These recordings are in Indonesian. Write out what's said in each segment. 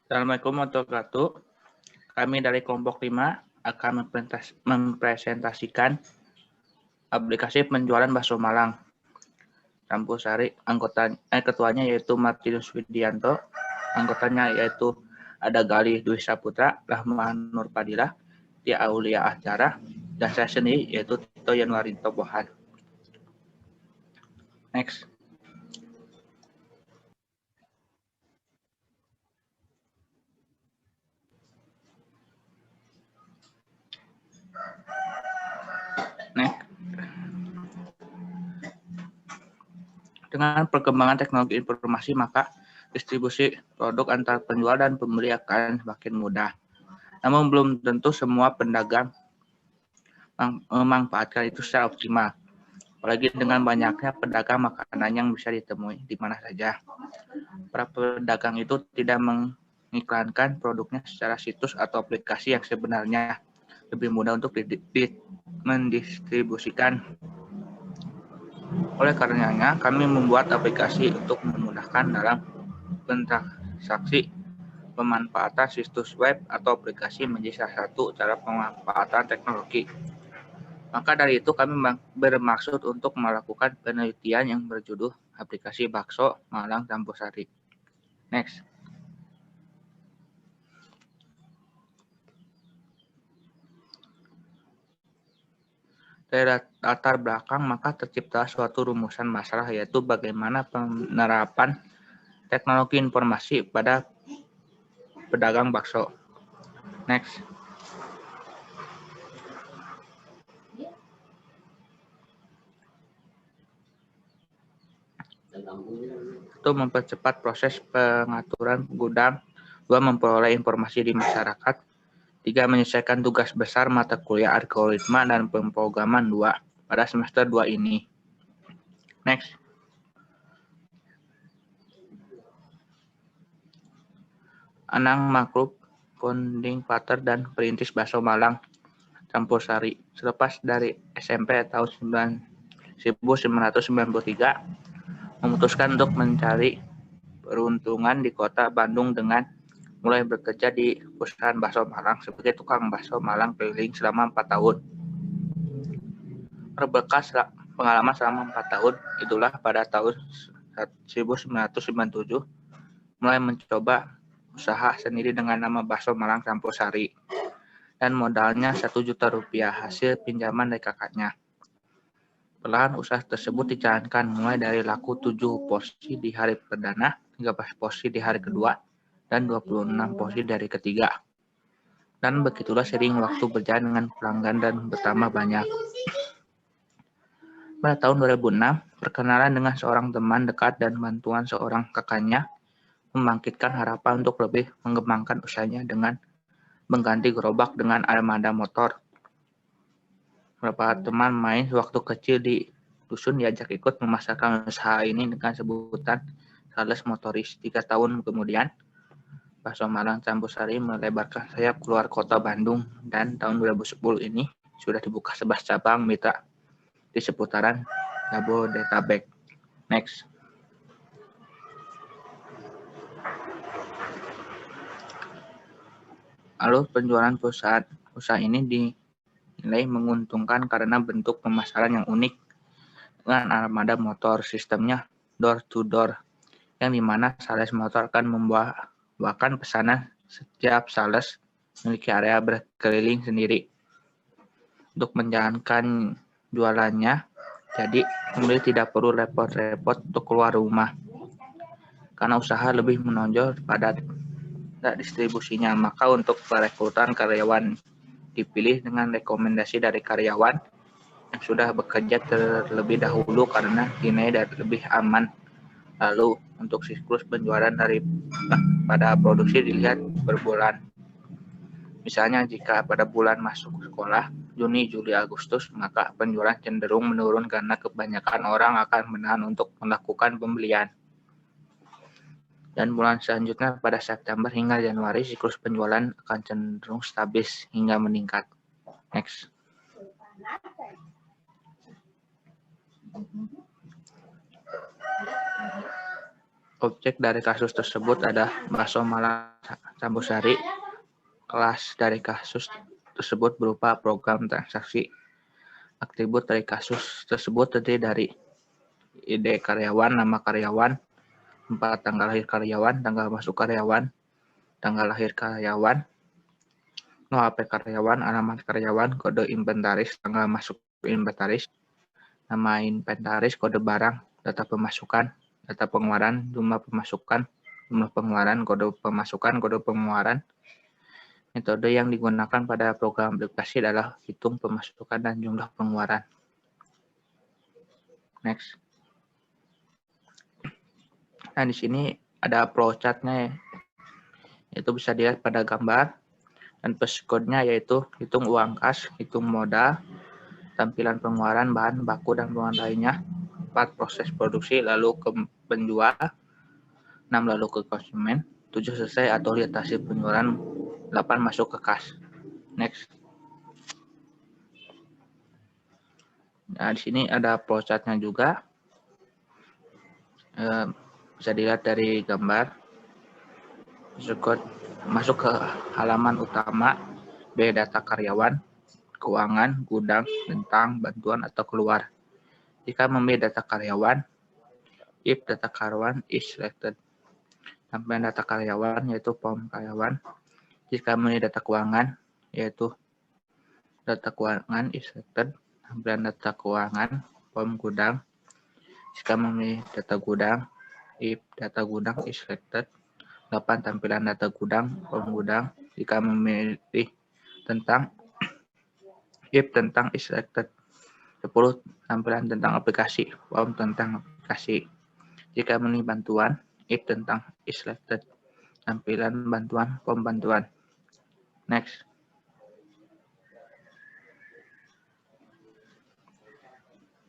Assalamualaikum warahmatullahi wabarakatuh. Kami dari kelompok 5 akan mempresentasikan aplikasi penjualan bakso Malang. Campur Sari, ketuanya yaitu Martinus Widianto, anggotanya yaitu ada Galih Dwi Saputra, Rahman Nurpadilah, Tia Aulia Acara, dan saya sendiri yaitu Tito Yanwarinto Bohan. Next. Next. Dengan perkembangan teknologi informasi, maka distribusi produk antar penjual dan pembeli akan semakin mudah. Namun belum tentu semua pedagang memanfaatkan itu secara optimal. Apalagi dengan banyaknya pedagang makanan yang bisa ditemui di mana saja. Para pedagang itu tidak mengiklankan produknya secara situs atau aplikasi yang sebenarnya lebih mudah untuk mendistribusikan. Oleh karenanya, kami membuat aplikasi untuk memudahkan dalam transaksi. Pemanfaatan situs web atau aplikasi menjadi salah satu cara pemanfaatan teknologi. Maka dari itu kami bermaksud untuk melakukan penelitian yang berjudul aplikasi bakso Malang Campur Sari. Next. Dari latar belakang maka tercipta suatu rumusan masalah, yaitu bagaimana penerapan teknologi informasi pada pedagang bakso. Next. Itu mempercepat proses pengaturan gudang, 2. memperoleh informasi di masyarakat, 3. menyelesaikan tugas besar mata kuliah algoritma dan pemrograman 2 pada semester 2 ini. Next. Anang Makrub, founding father dan perintis bakso Malang Campur Sari. Selepas dari SMP tahun 1993, memutuskan untuk mencari peruntungan di kota Bandung dengan mulai bekerja di perusahaan bakso Malang sebagai tukang bakso Malang keliling selama 4 tahun. Berbekas pengalaman selama 4 tahun, itulah pada tahun 1997 mulai mencoba usaha sendiri dengan nama bakso Malang Campur Sari. Dan modalnya Rp1.000.000 hasil pinjaman dari kakaknya. Perlahan usaha tersebut dijalankan mulai dari laku 7 porsi di hari perdana, 13 porsi di hari kedua, dan 26 porsi dari ketiga. Dan begitulah sering waktu berjalan dengan pelanggan dan bertambah banyak. Pada tahun 2006, perkenalan dengan seorang teman dekat dan bantuan seorang kakaknya membangkitkan harapan untuk lebih mengembangkan usahanya dengan mengganti gerobak dengan armada motor. Beberapa teman main waktu kecil di dusun diajak ikut memasarkan usaha ini dengan sebutan sales motoris. 3 tahun kemudian, bakso Malang Campur Sari melebarkan sayap keluar kota Bandung, dan tahun 2010 ini sudah dibuka 11 cabang mitra di seputaran Jabodetabek. Next. Lalu penjualan perusahaan usaha ini dinilai menguntungkan karena bentuk pemasaran yang unik dengan armada motor, sistemnya door to door, yang dimana sales motor akan membawakan pesanan. Setiap sales memiliki area berkeliling sendiri untuk menjalankan jualannya, jadi pembeli tidak perlu repot-repot untuk keluar rumah karena usaha lebih menonjol pada distribusinya. Maka untuk perekrutan karyawan dipilih dengan rekomendasi dari karyawan yang sudah bekerja terlebih dahulu karena dinilai lebih aman. Lalu untuk siklus penjualan pada produksi dilihat berbulan. Misalnya jika pada bulan masuk sekolah Juni, Juli, Agustus, maka penjualan cenderung menurun karena kebanyakan orang akan menahan untuk melakukan pembelian. Dan bulan selanjutnya pada September hingga Januari siklus penjualan akan cenderung stabil hingga meningkat. Next. Objek dari kasus tersebut adalah bakso Malang Campurasari. Kelas dari kasus tersebut berupa program transaksi. Atribut dari kasus tersebut terdiri dari ID karyawan, nama karyawan, tempat tanggal lahir karyawan, tanggal masuk karyawan, tanggal lahir karyawan, nomor HP karyawan, alamat karyawan, kode inventaris, tanggal masuk inventaris, nama inventaris, kode barang, data pemasukan, data pengeluaran, jumlah pemasukan, jumlah pengeluaran, kode pemasukan, kode pengeluaran. Metode yang digunakan pada program aplikasi adalah hitung pemasukan dan jumlah pengeluaran. Next. Nah, di sini ada flowchart-nya, yaitu bisa dilihat pada gambar, dan code-nya yaitu hitung uang kas, hitung modal, tampilan pengeluaran bahan baku dan pengeluaran lainnya, 4 proses produksi, lalu ke penjual, 6 lalu ke konsumen, 7 selesai atau lihat hasil penjualan, 8 masuk ke kas. Next. Nah, di sini ada flowchart-nya juga. Bisa dilihat dari gambar. Masuk ke halaman utama, B data karyawan, keuangan, gudang, tentang, bantuan atau keluar. Jika memilih data karyawan, if data karyawan is selected. Tampilan data karyawan yaitu form karyawan. Jika memilih data keuangan, yaitu data keuangan is selected. Tampilan data keuangan, form gudang. Jika memilih data gudang, if data gudang is selected. 8 tampilan data gudang, form gudang. Jika memilih tentang, if tentang is selected. 10 tampilan tentang aplikasi, form tentang aplikasi. Jika memilih bantuan, if tentang is selected. Tampilan bantuan, form bantuan. Next.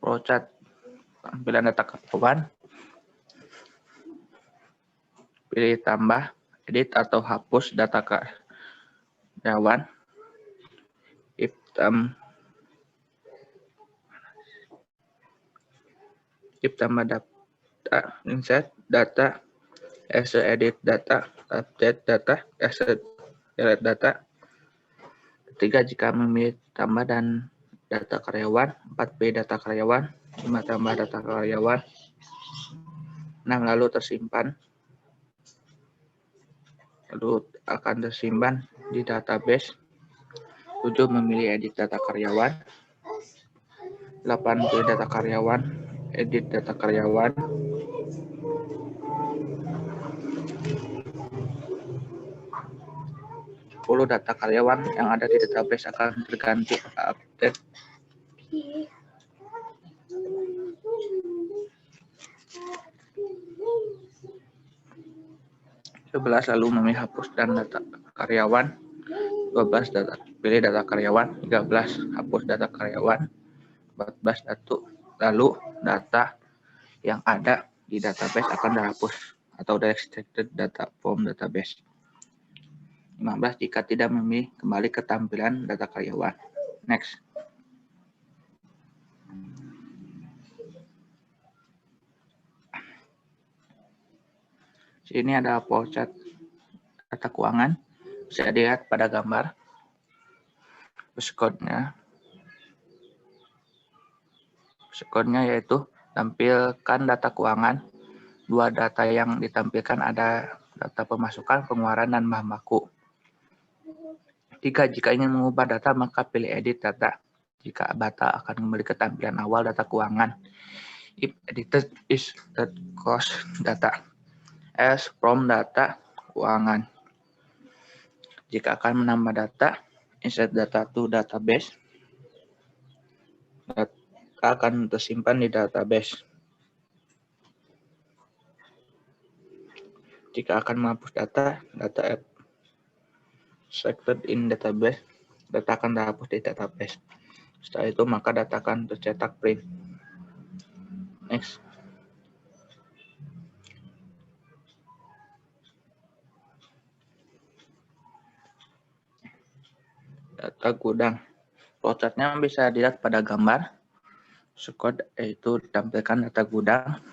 Flowchart tampilan data karyawan. Pilih tambah, edit atau hapus data karyawan. If tambah data, insert data, edit data, update data, delete data. Ketiga, jika memilih tambah dan data karyawan, 4B data karyawan, 5 tambah data karyawan, 6 lalu tersimpan, lalu akan tersimpan di database. 7 memilih edit data karyawan, 8 pilih data karyawan, edit data karyawan, 10 data karyawan yang ada di database akan terganti update. 11 lalu memilih hapus dan data karyawan, 12 pilih data karyawan, 13 hapus data karyawan, 14 lalu data yang ada di database akan dihapus atau restricted data from database. 15 jika tidak memilih kembali ke tampilan data karyawan. Next. Sini ada flowchart data keuangan, bisa dilihat pada gambar. Code-nya yaitu tampilkan data keuangan. 2 data yang ditampilkan ada data pemasukan, pengeluaran, dan bahan baku. 3. Jika ingin mengubah data, maka pilih edit data. Jika data akan kembali ke tampilan awal data keuangan. If edited is that cost data as from data keuangan. Jika akan menambah data, insert data to database. Data akan tersimpan di database. Jika akan menghapus data selected in database, data akan terhapus di database. Setelah itu maka data akan tercetak print. Next. Data gudang. Flowchart-nya bisa dilihat pada gambar. Code yaitu tampilkan data gudang.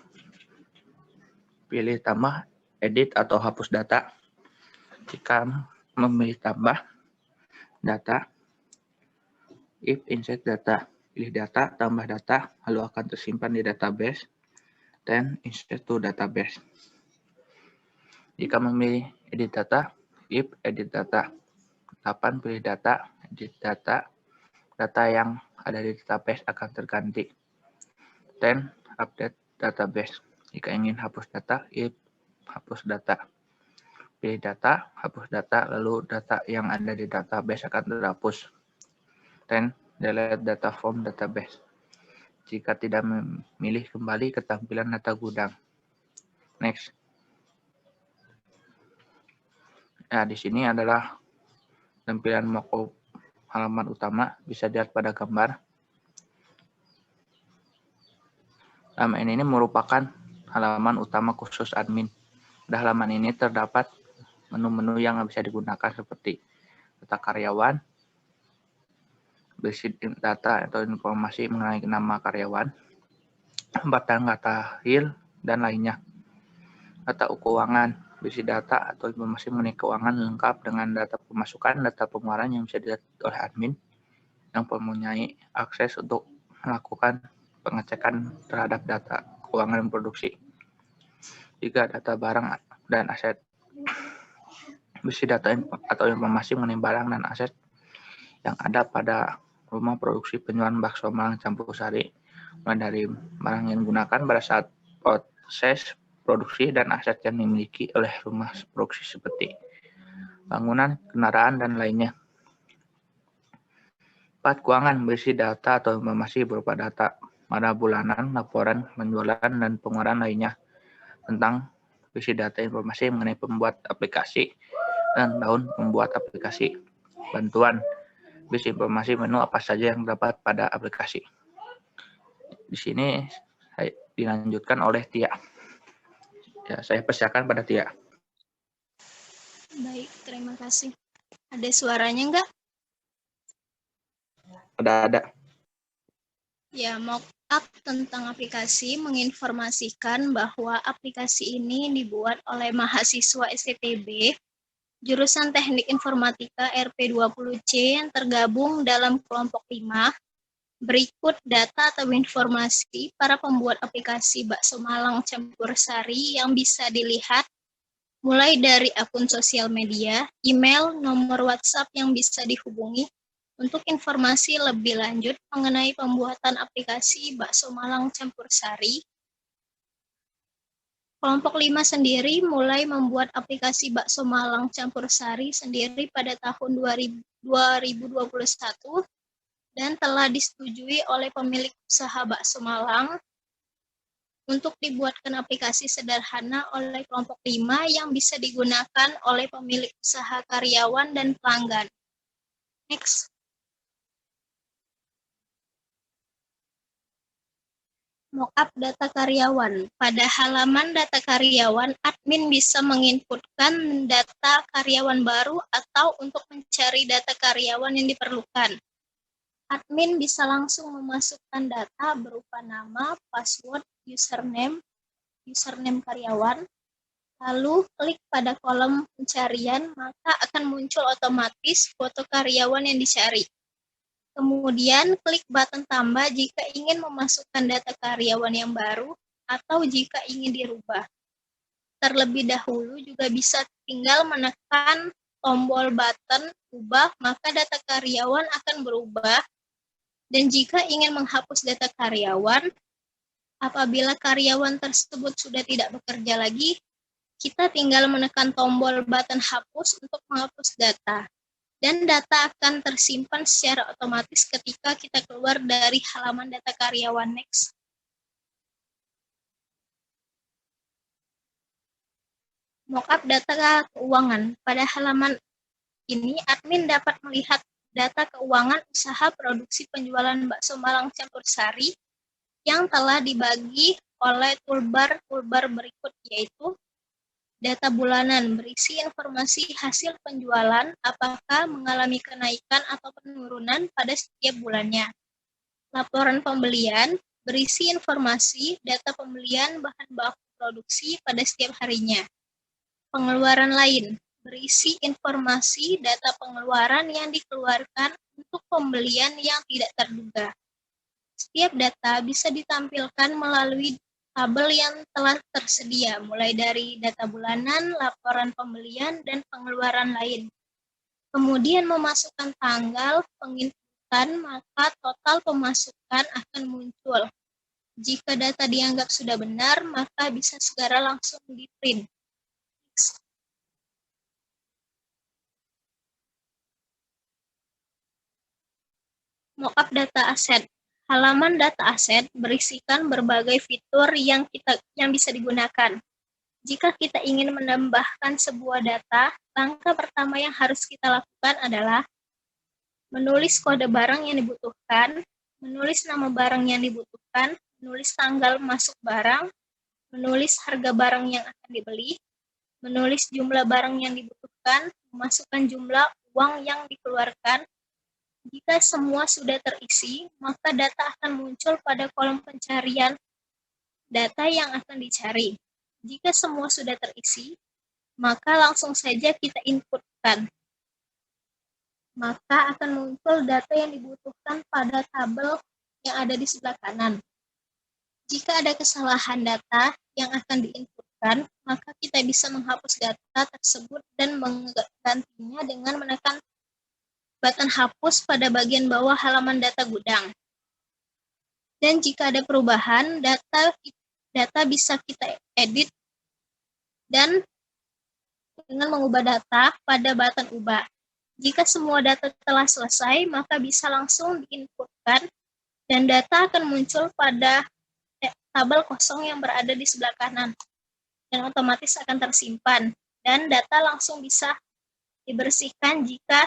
Pilih tambah, edit atau hapus data. Jika memilih tambah data, if insert data, pilih data, tambah data, lalu akan tersimpan di database, then insert to database. Jika memilih edit data, if edit data, 8 pilih data, edit data, data yang ada di database akan terganti. 10 update database. Jika ingin hapus data, if hapus data. Pilih data, hapus data, lalu data yang ada di database akan terhapus. 10 delete data from database. Jika tidak memilih kembali ke tampilan data gudang. Next. Nah, di sini adalah tampilan mockup halaman utama, bisa dilihat pada gambar. Halaman ini merupakan halaman utama khusus admin. Pada halaman ini terdapat menu-menu yang bisa digunakan seperti data karyawan, berisi data atau informasi mengenai nama karyawan, batang data real, dan lainnya. Data keuangan, berisi data atau informasi mengenai keuangan lengkap dengan data pemasukan, data pengeluaran yang bisa dilihat oleh admin yang mempunyai akses untuk melakukan pengecekan terhadap data keuangan produksi. Jika data barang dan aset, berisi data atau informasi mengenai barang dan aset yang ada pada rumah produksi penjualan bakso Malang Campur Sari, mulai dari barang yang digunakan pada saat proses produksi dan aset yang dimiliki oleh rumah produksi seperti bangunan, kendaraan, dan lainnya. 4. Keuangan, berisi data atau informasi berupa data pada bulanan, laporan, penjualan, dan pengeluaran lainnya tentang berisi data informasi mengenai pembuat aplikasi dan tahun pembuat aplikasi. Bantuan, berisi informasi menu apa saja yang dapat pada aplikasi. Di sini dilanjutkan oleh Tia. Ya, saya persilakan pada Tia. Baik, terima kasih. Ada suaranya enggak? Ada. Ya, mockup tentang aplikasi menginformasikan bahwa aplikasi ini dibuat oleh mahasiswa STTB jurusan Teknik Informatika RP20C yang tergabung dalam kelompok 5. Berikut data atau informasi para pembuat aplikasi Bakso Malang Campur Sari yang bisa dilihat mulai dari akun sosial media, email, nomor WhatsApp yang bisa dihubungi untuk informasi lebih lanjut mengenai pembuatan aplikasi Bakso Malang Campur Sari. Kelompok 5 sendiri mulai membuat aplikasi Bakso Malang Campur Sari sendiri pada tahun 2021 dan telah disetujui oleh pemilik usaha Bakso Malang untuk dibuatkan aplikasi sederhana oleh kelompok 5 yang bisa digunakan oleh pemilik usaha, karyawan, dan pelanggan. Next. Mockup data karyawan. Pada halaman data karyawan, admin bisa menginputkan data karyawan baru atau untuk mencari data karyawan yang diperlukan. Admin bisa langsung memasukkan data berupa nama, password, username karyawan, lalu klik pada kolom pencarian, maka akan muncul otomatis foto karyawan yang dicari. Kemudian klik button tambah jika ingin memasukkan data karyawan yang baru atau jika ingin dirubah. Terlebih dahulu juga bisa tinggal menekan tombol button ubah, maka data karyawan akan berubah. Dan jika ingin menghapus data karyawan, apabila karyawan tersebut sudah tidak bekerja lagi, kita tinggal menekan tombol button hapus untuk menghapus data. Dan data akan tersimpan secara otomatis ketika kita keluar dari halaman data karyawan. Next. Mockup data keuangan. Pada halaman ini, admin dapat melihat data keuangan usaha produksi penjualan Bakso Malang Campur Sari yang telah dibagi oleh toolbar berikut, yaitu data bulanan, berisi informasi hasil penjualan, apakah mengalami kenaikan atau penurunan pada setiap bulannya. Laporan pembelian, berisi informasi data pembelian bahan baku diproduksi pada setiap harinya. Pengeluaran lain berisi informasi data pengeluaran yang dikeluarkan untuk pembelian yang tidak terduga. Setiap data bisa ditampilkan melalui tabel yang telah tersedia, mulai dari data bulanan, laporan pembelian, dan pengeluaran lain. Kemudian memasukkan tanggal penginputan, maka total pemasukan akan muncul. Jika data dianggap sudah benar, maka bisa segera langsung di-print. Mockup data aset. Halaman data aset berisikan berbagai fitur yang bisa digunakan. Jika kita ingin menambahkan sebuah data, langkah pertama yang harus kita lakukan adalah menulis kode barang yang dibutuhkan, menulis nama barang yang dibutuhkan, menulis tanggal masuk barang, menulis harga barang yang akan dibeli, menulis jumlah barang yang dibutuhkan, memasukkan jumlah uang yang dikeluarkan. Jika semua sudah terisi, maka data akan muncul pada kolom pencarian data yang akan dicari. Jika semua sudah terisi, maka langsung saja kita inputkan. Maka akan muncul data yang dibutuhkan pada tabel yang ada di sebelah kanan. Jika ada kesalahan data yang akan diinputkan, maka kita bisa menghapus data tersebut dan menggantinya dengan menekan button hapus pada bagian bawah halaman data gudang. Dan jika ada perubahan, data bisa kita edit dan dengan mengubah data pada button ubah. Jika semua data telah selesai, maka bisa langsung diinputkan dan data akan muncul pada tabel kosong yang berada di sebelah kanan dan otomatis akan tersimpan dan data langsung bisa dibersihkan jika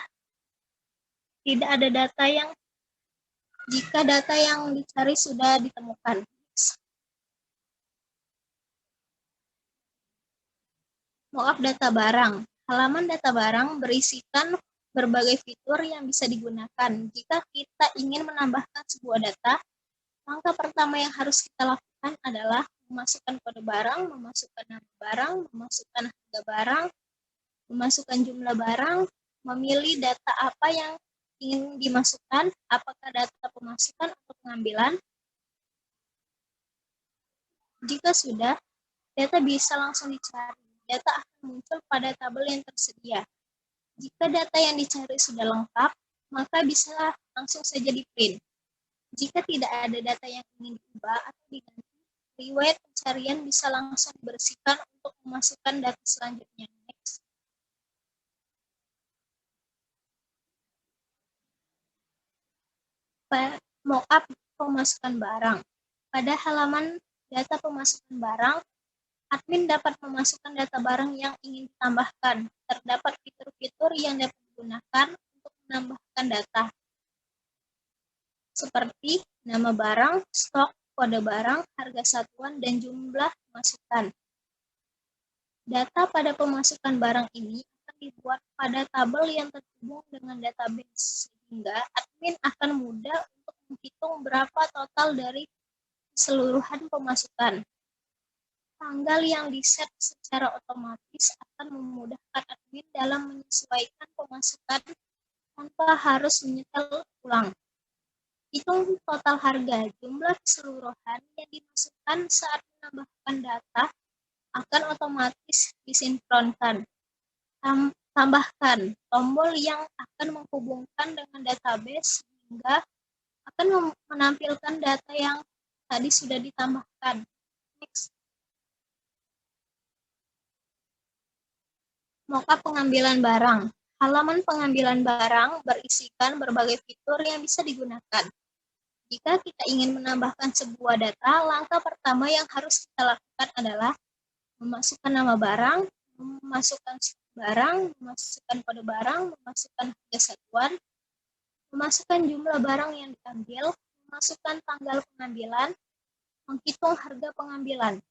data yang dicari sudah ditemukan. Mockup data barang. Halaman data barang berisikan berbagai fitur yang bisa digunakan. Jika kita ingin menambahkan sebuah data, langkah pertama yang harus kita lakukan adalah memasukkan kode barang, memasukkan nama barang, memasukkan harga barang, memasukkan jumlah barang, memilih data apa yang ingin dimasukkan, apakah data pemasukan atau pengambilan. Jika sudah, data bisa langsung dicari. Data akan muncul pada tabel yang tersedia. Jika data yang dicari sudah lengkap, maka bisa langsung saja di-print. Jika tidak ada data yang ingin diubah atau diganti, riwayat pencarian bisa langsung dibersihkan untuk memasukkan data selanjutnya. Next. Mockup pemasukan barang. Pada halaman data pemasukan barang, admin dapat memasukkan data barang yang ingin ditambahkan. Terdapat fitur-fitur yang dapat digunakan untuk menambahkan data, seperti nama barang, stok, kode barang, harga satuan, dan jumlah masukan. Data pada pemasukan barang ini akan dibuat pada tabel yang terhubung dengan database, sehingga admin akan mudah untuk menghitung berapa total dari keseluruhan pemasukan. Tanggal yang diset secara otomatis akan memudahkan admin dalam menyesuaikan pemasukan tanpa harus menyetel ulang. Hitung total harga, jumlah keseluruhan yang dimasukkan saat menambahkan data akan otomatis disinkronkan. Tambahkan tombol yang akan menghubungkan dengan database sehingga akan menampilkan data yang tadi sudah ditambahkan. Next. Mockup pengambilan barang. Halaman pengambilan barang berisikan berbagai fitur yang bisa digunakan. Jika kita ingin menambahkan sebuah data, langkah pertama yang harus kita lakukan adalah memasukkan nama barang, memasukkan barang, memasukkan kode barang, memasukkan harga satuan, memasukkan jumlah barang yang diambil, memasukkan tanggal pengambilan, menghitung harga pengambilan.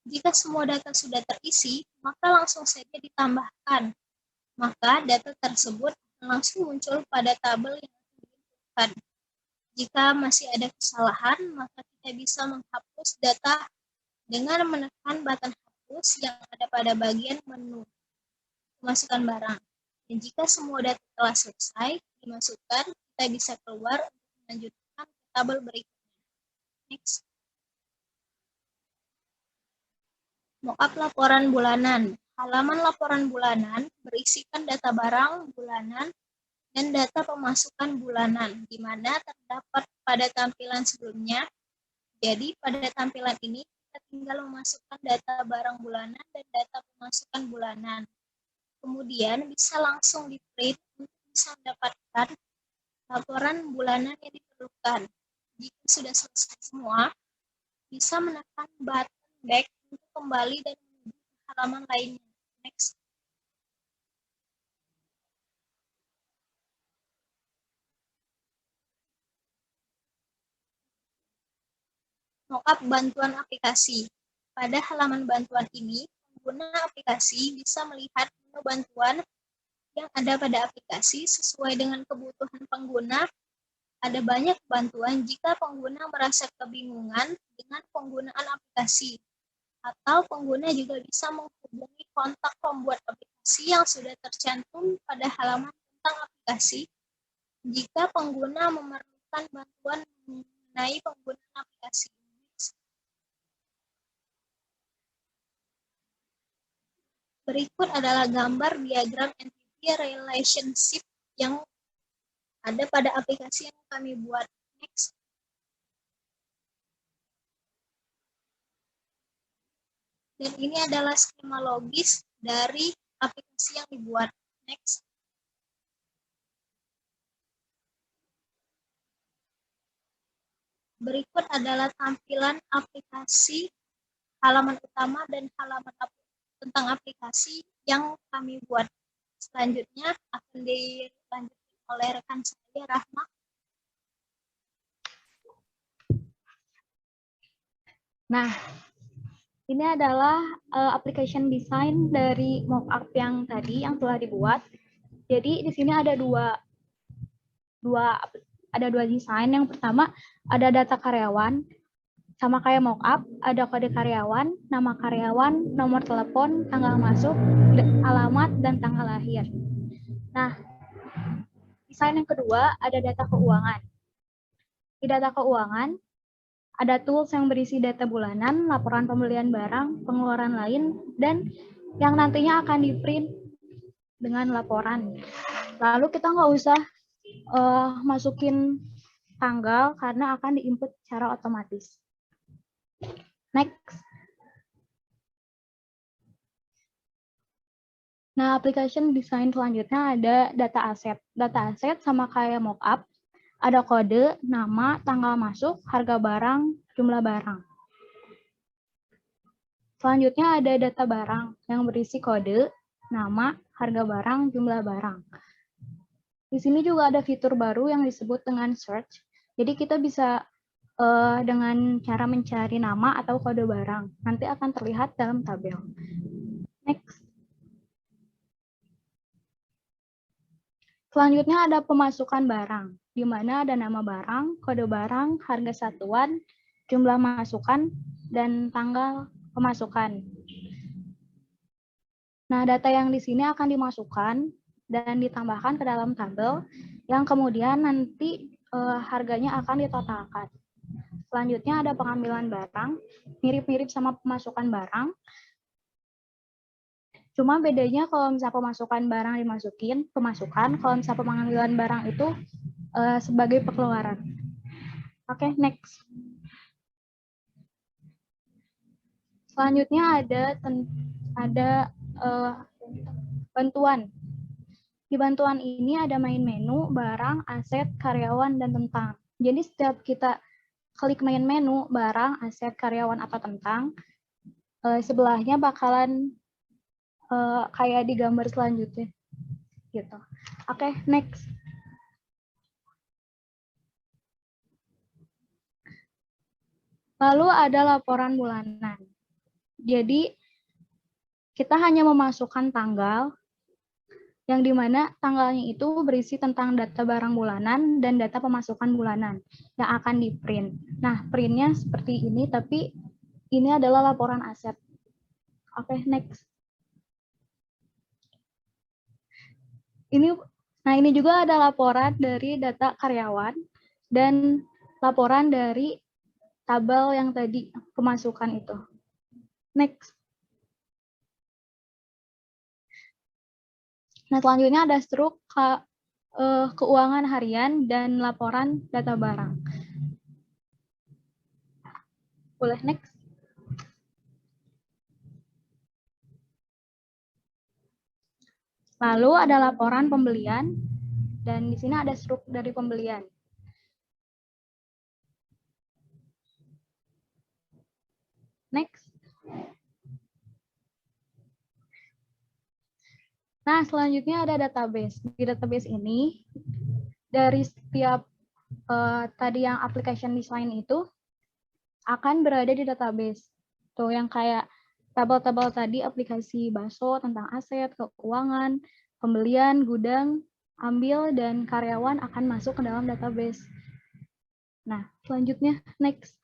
Jika semua data sudah terisi, maka langsung saja ditambahkan. Maka data tersebut langsung muncul pada tabel yang akan diinputkan. Jika masih ada kesalahan, maka kita bisa menghapus data dengan menekan button hapus yang ada pada bagian menu memasukkan barang. Dan jika semua data telah selesai dimasukkan, kita bisa keluar untuk melanjutkan ke tabel berikutnya. Next. Mockup laporan bulanan. Halaman laporan bulanan berisikan data barang bulanan dan data pemasukan bulanan, di mana terdapat pada tampilan sebelumnya. Jadi pada tampilan ini kita tinggal memasukkan data barang bulanan dan data pemasukan bulanan. Kemudian bisa langsung di-print untuk bisa mendapatkan laporan bulanan yang diperlukan. Jika sudah selesai semua, bisa menekan button back untuk kembali dan menuju ke halaman lainnya. Next. Mockup bantuan aplikasi. Pada halaman bantuan ini, pengguna aplikasi bisa melihat menu bantuan yang ada pada aplikasi sesuai dengan kebutuhan pengguna. Ada banyak bantuan jika pengguna merasa kebingungan dengan penggunaan aplikasi. Atau pengguna juga bisa menghubungi kontak pembuat aplikasi yang sudah tercantum pada halaman tentang aplikasi jika pengguna memerlukan bantuan mengenai penggunaan aplikasi. Berikut adalah gambar diagram entity relationship yang ada pada aplikasi yang kami buat. Next. Dan ini adalah skema logis dari aplikasi yang dibuat. Next. Berikut adalah tampilan aplikasi, halaman utama dan halaman tentang aplikasi yang kami buat. Selanjutnya akan dilanjutkan oleh rekan saya, Rahma. Nah, ini adalah application design dari mockup yang tadi yang telah dibuat. Jadi di sini ada dua desain. Yang pertama ada data karyawan, sama kayak mockup, ada kode karyawan, nama karyawan, nomor telepon, tanggal masuk, alamat, dan tanggal lahir. Nah, desain yang kedua ada data keuangan. Di data keuangan ada tools yang berisi data bulanan, laporan pembelian barang, pengeluaran lain, dan yang nantinya akan di-print dengan laporan. Lalu kita nggak usah masukin tanggal karena akan di-input secara otomatis. Next. Nah, application design selanjutnya ada data aset. Data aset sama kayak mockup. Ada kode, nama, tanggal masuk, harga barang, jumlah barang. Selanjutnya ada data barang yang berisi kode, nama, harga barang, jumlah barang. Di sini juga ada fitur baru yang disebut dengan search. Jadi kita bisa dengan cara mencari nama atau kode barang. Nanti akan terlihat dalam tabel. Next. Selanjutnya ada pemasukan barang, di mana ada nama barang, kode barang, harga satuan, jumlah masukan, dan tanggal pemasukan. Nah, data yang di sini akan dimasukkan dan ditambahkan ke dalam tabel, yang kemudian nanti harganya akan ditotalkan. Selanjutnya ada pengambilan barang, mirip-mirip sama pemasukan barang. Cuma bedanya kalau misalnya pemasukan barang dimasukin, pemasukan, kalau misalnya pengambilan barang itu sebagai pengeluaran. Oke, next. Selanjutnya ada bantuan. Di bantuan ini ada main menu, barang, aset, karyawan, dan tentang. Jadi setiap kita klik main menu, barang, aset, karyawan, atau tentang, sebelahnya bakalan kayak di gambar selanjutnya. Gitu. Oke, next. Lalu ada laporan bulanan. Jadi kita hanya memasukkan tanggal, yang dimana tanggalnya itu berisi tentang data barang bulanan dan data pemasukan bulanan yang akan di-print. Nah, printnya seperti ini, tapi Ini adalah laporan aset. Oke, next. Ini juga ada laporan dari data karyawan dan laporan dari tabel yang tadi pemasukan itu. Next. Nah, selanjutnya ada struk keuangan harian dan laporan data barang. Boleh next. Lalu ada laporan pembelian dan di sini ada struk dari pembelian. Next. Nah, selanjutnya ada database. Di database ini, dari setiap tadi yang application design itu, akan berada di database. Tuh, yang kayak tabel-tabel tadi, aplikasi BASO tentang aset, keuangan, pembelian, gudang, ambil, dan karyawan akan masuk ke dalam database. Nah, selanjutnya, next.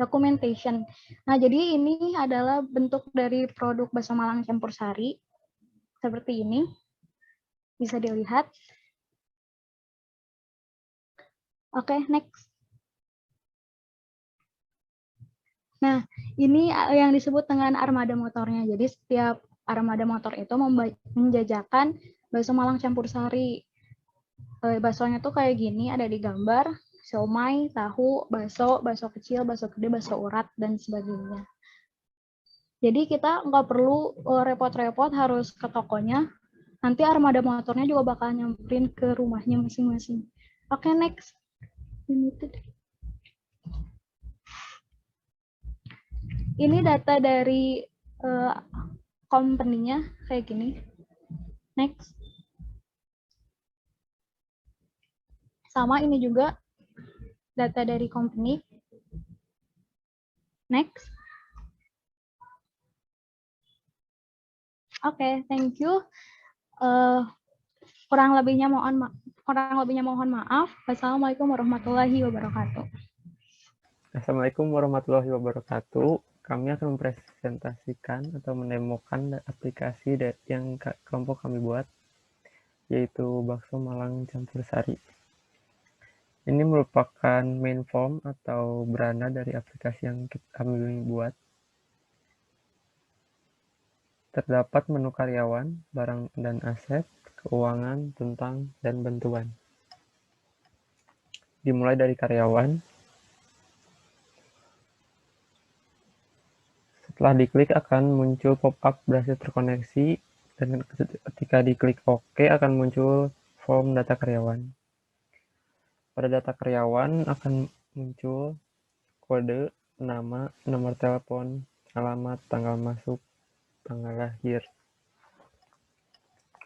Documentation. Nah, jadi ini adalah bentuk dari produk bakso Malang campur sari. Seperti ini. Bisa dilihat. Oke, next. Nah, ini yang disebut dengan armada motornya. Jadi setiap armada motor itu menjajakan bakso Malang campur sari. Baksonya tuh kayak gini, ada di gambar, siomay, tahu, bakso, bakso kecil, bakso gede, bakso urat, dan sebagainya. Jadi kita nggak perlu repot-repot harus ke tokonya. Nanti armada motornya juga bakal nyamperin ke rumahnya masing-masing. Oke, next. Limited. Ini data dari company-nya kayak gini. Next. Sama ini juga data dari company. Next. Oke, thank you. Kurang lebihnya mohon maaf. Wassalamualaikum warahmatullahi wabarakatuh. Assalamualaikum warahmatullahi wabarakatuh. Kami akan mempresentasikan atau mendemokan aplikasi yang kelompok kami buat, yaitu bakso Malang campur sari. Ini merupakan main form atau beranda dari aplikasi yang kami buat. Terdapat menu karyawan, barang dan aset, keuangan, tentang, dan bantuan. Dimulai dari karyawan. Setelah diklik akan muncul pop-up berhasil terkoneksi, dan ketika diklik OK akan muncul form data karyawan. Pada data karyawan akan muncul kode, nama, nomor telepon, alamat, tanggal masuk, tanggal lahir.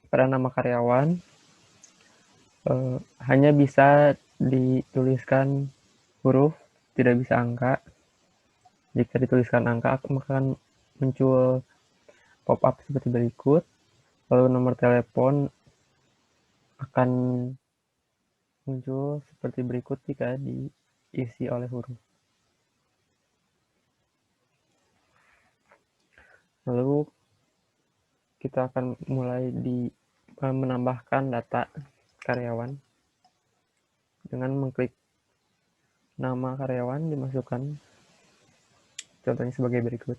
Pada nama karyawan hanya bisa dituliskan huruf, tidak bisa angka. Jika dituliskan angka, maka akan muncul pop-up seperti berikut. Lalu nomor telepon akan muncul seperti berikut jika diisi oleh huruf. Lalu kita akan mulai menambahkan data karyawan dengan mengklik nama karyawan dimasukkan. Contohnya sebagai berikut.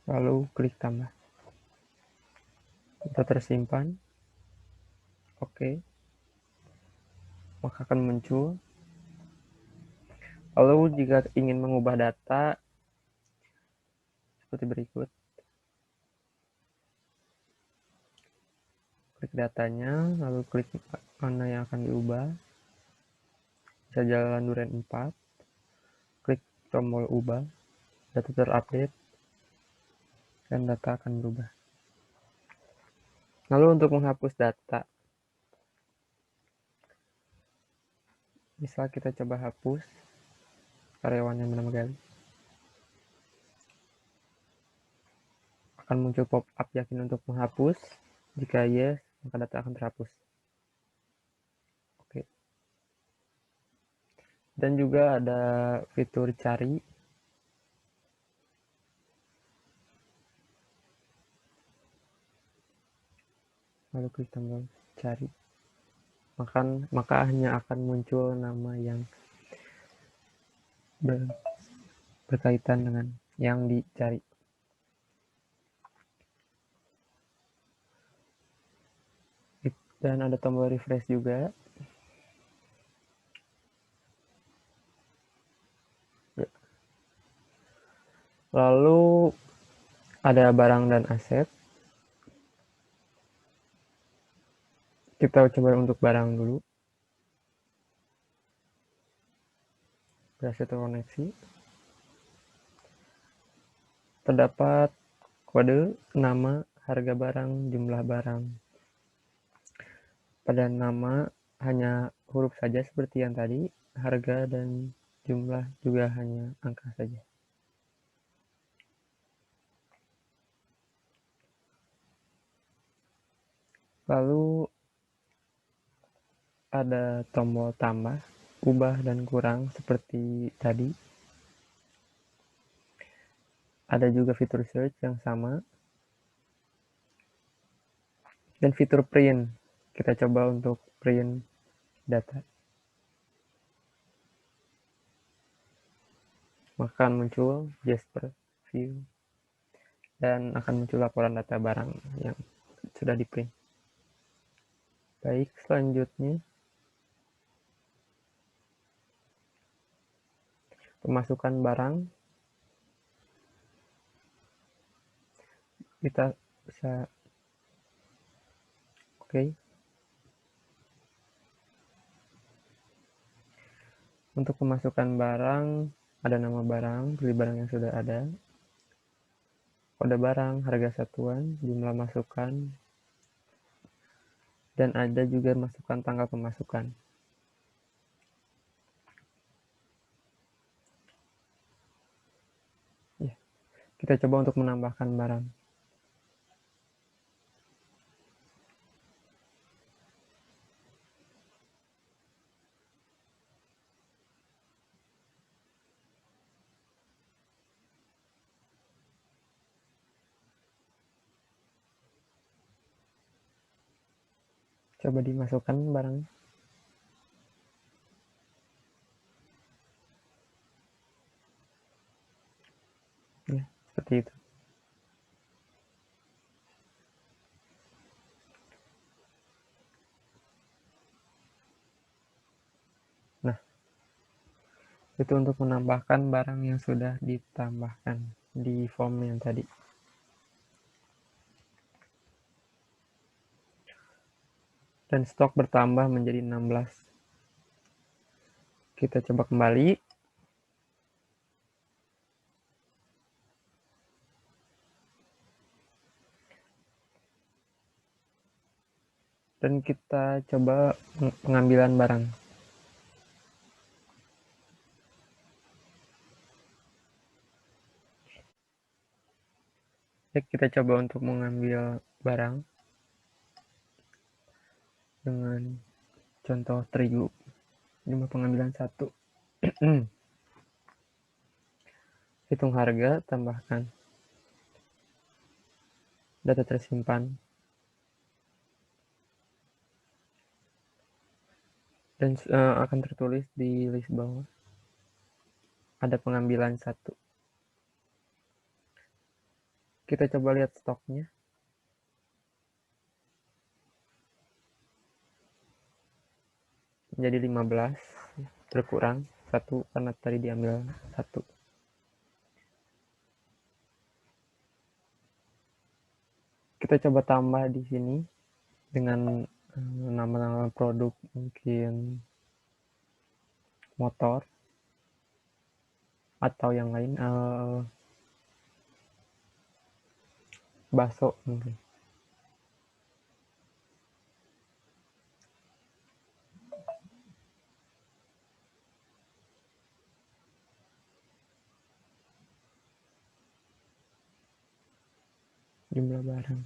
Lalu klik tambah. Data tersimpan. Oke. Maka akan muncul. Lalu jika ingin mengubah data seperti berikut. Klik datanya, lalu klik mana yang akan diubah. Bisa jalan duren 4. Klik tombol ubah. Data terupdate. dan data akan berubah. Lalu untuk menghapus data, misal kita coba hapus karyawan yang bernama Gali, akan muncul pop-up yakin untuk menghapus. Jika yes, maka data akan terhapus. Oke. Dan juga ada fitur cari. Lalu klik tombol cari. Maka hanya akan muncul nama yang berkaitan dengan yang dicari. Dan ada tombol refresh juga. Lalu ada barang dan aset. Kita coba untuk barang dulu. Berhasil terkoneksi. Terdapat kode, nama, harga barang, jumlah barang. Pada nama hanya huruf saja seperti yang tadi, harga dan jumlah juga hanya angka saja. Lalu ada tombol tambah, ubah dan kurang seperti tadi. Ada juga fitur search yang sama. Dan fitur print. Kita coba untuk print data. Maka akan muncul Jasper View. Dan akan muncul laporan data barang yang sudah di print. Baik, selanjutnya pemasukan barang. Kita bisa oke. Untuk pemasukan barang, ada nama barang, pilih barang yang sudah ada, kode barang, harga satuan, jumlah masukan, dan ada juga masukan tanggal pemasukan. Ya, kita coba untuk menambahkan barang. Coba dimasukkan barang. Ya, seperti itu. Nah, itu untuk menambahkan barang yang sudah ditambahkan di form yang tadi. Dan stok bertambah menjadi 16. Kita coba kembali. Dan kita coba pengambilan barang. Ya, kita coba untuk mengambil barang dengan contoh terigu. Jumlah pengambilan 1. Hitung harga, tambahkan data tersimpan. Dan akan tertulis di list bawah. Ada pengambilan 1. Kita coba lihat stoknya. Menjadi 15. Berkurang 1 karena tadi diambil 1. Kita coba tambah di sini dengan nama-nama produk, mungkin motor atau yang lain. bakso mungkin. Jumlah barang.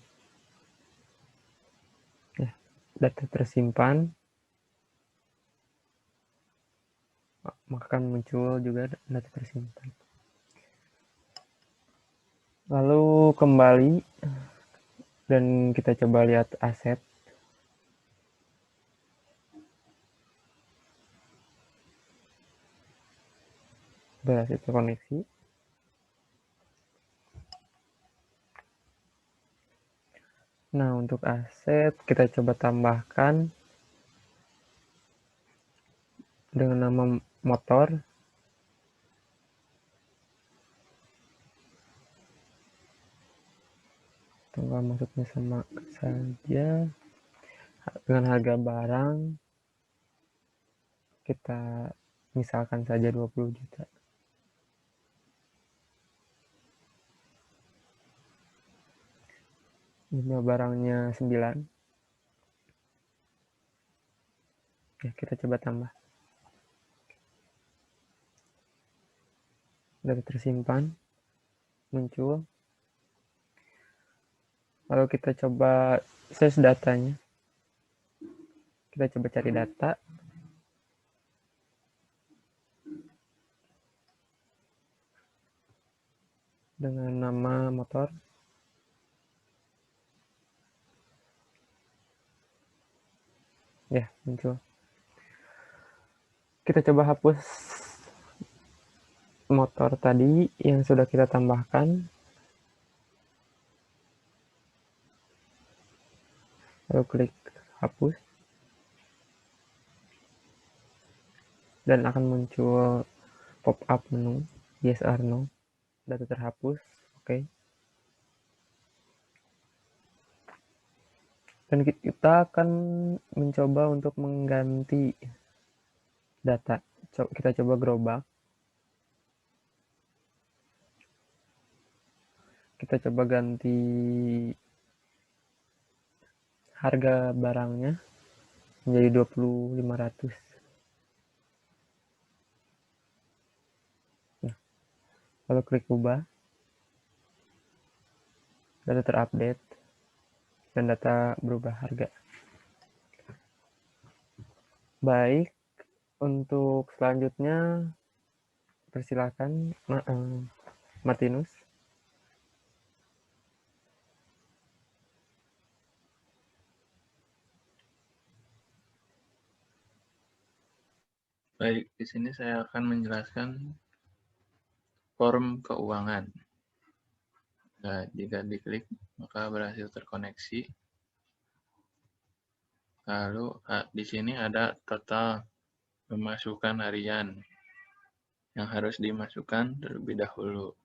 Ya, data tersimpan. Maka akan muncul juga data tersimpan. Lalu kembali dan kita coba lihat aset. Berhasil terkoneksi. Nah, untuk aset kita coba tambahkan dengan nama motor. Tanggal masuknya sama saja. Dengan harga barang kita misalkan saja 20 juta. Jumlah barangnya 9. Ya, kita coba tambah. Data tersimpan muncul. Lalu kita coba search datanya. Kita coba cari data. Dengan nama motor. Ya, muncul. Kita coba hapus motor tadi yang sudah kita tambahkan. Lalu klik hapus. Dan akan muncul pop-up menu yes or no. Data terhapus. Oke. Dan kita akan mencoba untuk mengganti data. Kita coba gerobak. Kita coba ganti harga barangnya menjadi 20.500. Nah, lalu klik ubah. Data terupdate. Dan data berubah harga. Baik, untuk selanjutnya persilakan Martinus. Baik, di sini saya akan menjelaskan form keuangan. Nah, jika diklik maka berhasil terkoneksi. Lalu di sini ada total pemasukan harian yang harus dimasukkan terlebih dahulu.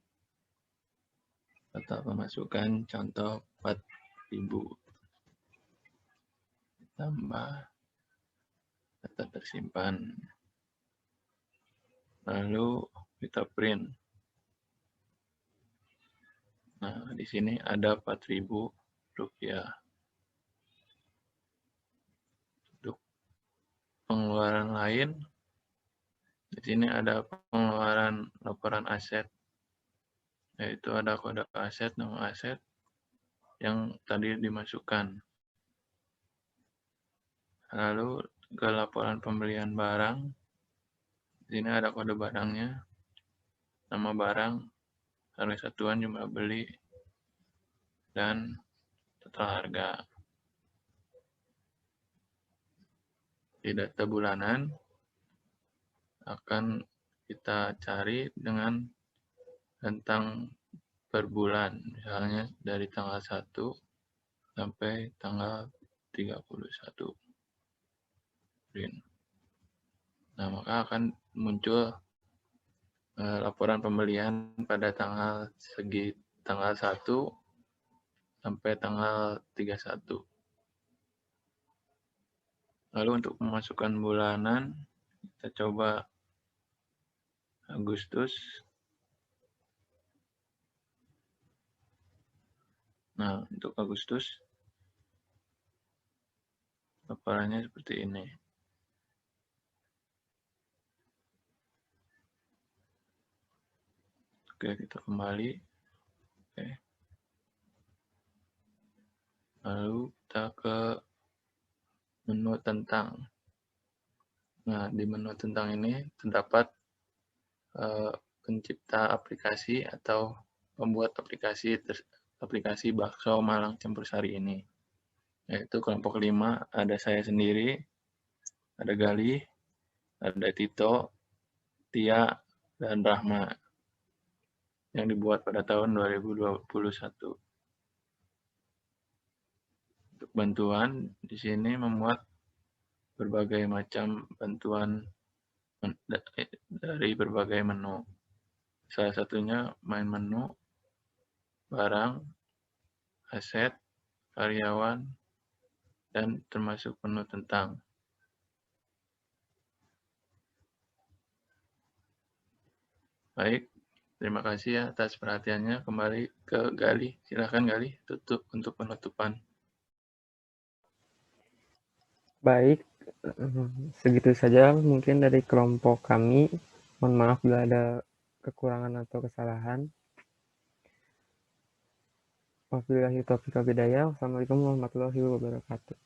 Total pemasukan contoh 4.000 tambah data tersimpan. Lalu kita print. Nah, di sini ada 4.000 rupiah. Untuk pengeluaran lain, di sini ada pengeluaran laporan aset, yaitu ada kode aset, nama aset yang tadi dimasukkan. Lalu ke laporan pembelian barang, di sini ada kode barangnya, nama barang, harga satuan, jumlah beli, dan total harga. Di data bulanan akan kita cari dengan rentang per bulan, misalnya dari tanggal 1 sampai tanggal 31. Nah, maka akan muncul laporan pembelian pada tanggal 1 sampai tanggal 31. Lalu untuk pemasukan bulanan, kita coba Agustus. Nah, untuk Agustus, paparannya seperti ini. Oke, kita kembali. Oke. Lalu kita ke menu tentang. Nah, di menu tentang ini terdapat pencipta aplikasi atau pembuat aplikasi bakso Malang Campur Sari ini. Yaitu kelompok 5, ada saya sendiri, ada Galih, ada Tito, Tia, dan Rahma, yang dibuat pada tahun 2021. Untuk bantuan, di sini memuat berbagai macam bantuan dari berbagai menu. Salah satunya main menu, barang, aset, karyawan, dan termasuk menu tentang. Baik, terima kasih ya atas perhatiannya. Kembali ke Galih. Silakan Galih, tutup untuk penutupan. Baik, segitu saja mungkin dari kelompok kami. Mohon maaf bila ada kekurangan atau kesalahan. Wabillahi taufiq wal hidayah. Wassalamualaikum warahmatullahi wabarakatuh.